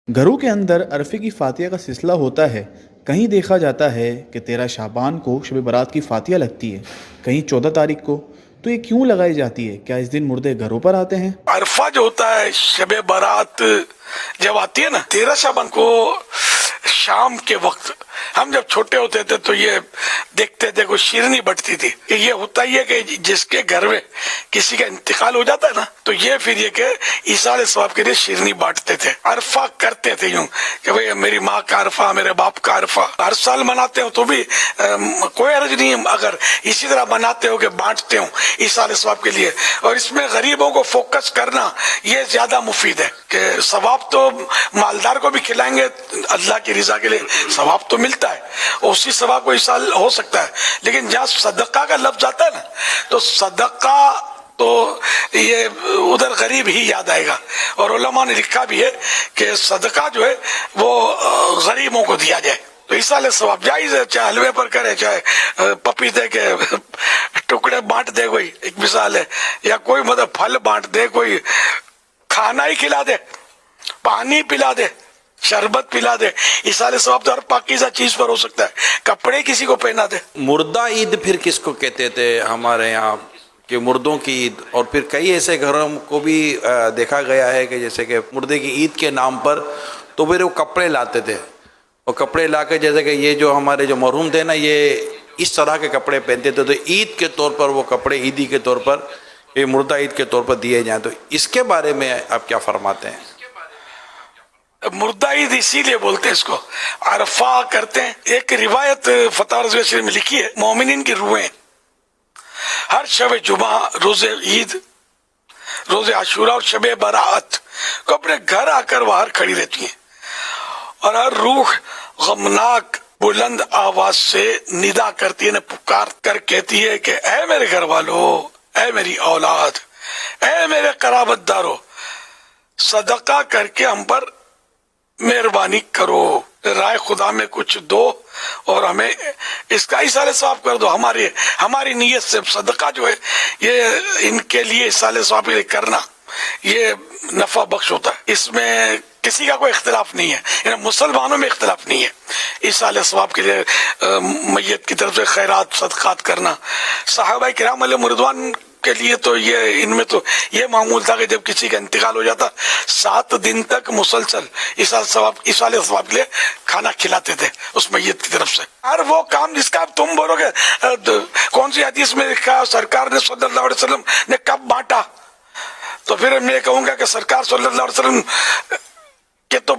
گھروں کے اندر عرفے کی فاتحہ کا سلسلہ ہوتا ہے۔ کہیں دیکھا جاتا ہے کہ 13 شعبان کو شب برات کی فاتحہ لگتی ہے، کہیں 14 تاریخ کو۔ تو یہ کیوں لگائی جاتی ہے؟ کیا اس دن مردے گھروں پر آتے ہیں؟ عرفہ جو ہوتا ہے، شب برات جب آتی ہے نا 13 شعبان کو، شام کے وقت ہم جب چھوٹے ہوتے تھے تو یہ دیکھتے تھے کوئی شیرنی بٹتی تھی کہ یہ ہوتا ہی ہے کہ جس کے گھر میں کسی کا انتقال ہو جاتا ہے نا تو یہ پھر یہ کہ ایصال ثواب کے لیے شیرنی بانٹتے تھے، عرفہ کرتے تھے یوں کہ بھئی میری ماں کا عرفہ، میرے باپ کا عرفہ ہر سال مناتے ہو تو بھی کوئی حرج نہیں اگر اسی طرح مناتے ہو کہ بانٹتے ہو ایصال ثواب کے لیے۔ اور اس میں غریبوں کو فوکس کرنا یہ زیادہ مفید ہے کہ ثواب تو مالدار کو بھی کھلائیں گے اللہ کی رضا کے لیے، ثواب تو ملتا ہے، اسی ثواب کو ایصال ہو سکتا ہے، لیکن جہاں صدقہ کا لفظ آتا ہے نا تو صدقہ تو یہ ادھر غریب ہی یاد آئے گا، اور علماء نے لکھا بھی ہے کہ صدقہ جو ہے وہ غریبوں کو دیا جائے تو ایصال ثواب جائز ہے، چاہے حلوے پر کرے، چاہے پپیتے کے ٹکڑے بانٹ دے، کوئی ایک مثال ہے، یا کوئی مطلب پھل بانٹ دے، کوئی کھانا ہی کھلا دے، پانی پلا دے، شربت پلا دے، ایصال ثواب تو ہر پاکیزہ چیز پر ہو سکتا ہے، کپڑے کسی کو پہنا دے۔ مردہ عید پھر کس کو کہتے تھے ہمارے یہاں کہ مردوں کی عید؟ اور پھر کئی ایسے گھروں کو بھی دیکھا گیا ہے کہ جیسے کہ مردے کی عید کے نام پر تو پھر وہ کپڑے لاتے تھے، اور کپڑے لا کے جیسے کہ یہ جو ہمارے جو مرحوم تھے نا یہ اس طرح کے کپڑے پہنتے تھے تو عید کے طور پر وہ کپڑے عیدی کے طور پر یہ مردہ عید کے طور پر دیے جائیں، تو اس کے بارے میں آپ کیا فرماتے ہیں؟ مردہ عید اسی لیے بولتے ہیں اس کو، عرفہ کرتے ہیں۔ ایک روایت فتح رضویہ شریف میں لکھی ہے، مومنین کی روحیں ہر شب جمعہ، روز عید، روز عاشوراء اور شب برات کو اپنے گھر آ کر باہر کھڑی رہتی ہیں، اور ہر روح غمناک بلند آواز سے ندا کرتی ہے، پکار کر کہتی ہے کہ اے میرے گھر والو، اے میری اولاد، اے میرے قرابت دارو، صدقہ کر کے ہم پر مہربانی کرو، رائے خدا میں کچھ دو اور ہمیں اس کا ایصال ثواب کر دو۔ ہماری نیت سے صدقہ جو ہے یہ ان کے لیے ایصال ثواب کے لیے کرنا یہ نفع بخش ہوتا ہے، اس میں کسی کا کوئی اختلاف نہیں ہے، یعنی مسلمانوں میں اختلاف نہیں ہے۔ ایصال ثواب کے لیے میت کی طرف سے خیرات صدقات کرنا، صحابہ کرام علیہم رضوان کے لیے تو یہ ان میں تو یہ معمول تھا کہ جب کسی کا انتقال ہو جاتا 7 دن تک مسلسل ایصال ثواب کے لیے کھانا کھلاتے تھے اس میت کی طرف سے۔ اور وہ کام جس کا تم بولو گے کون سی حدیث میں لکھا سرکار نے صلی اللہ علیہ وسلم نے کب بانٹا، تو پھر میں کہوں گا کہ سرکار صلی اللہ علیہ وسلم کے تو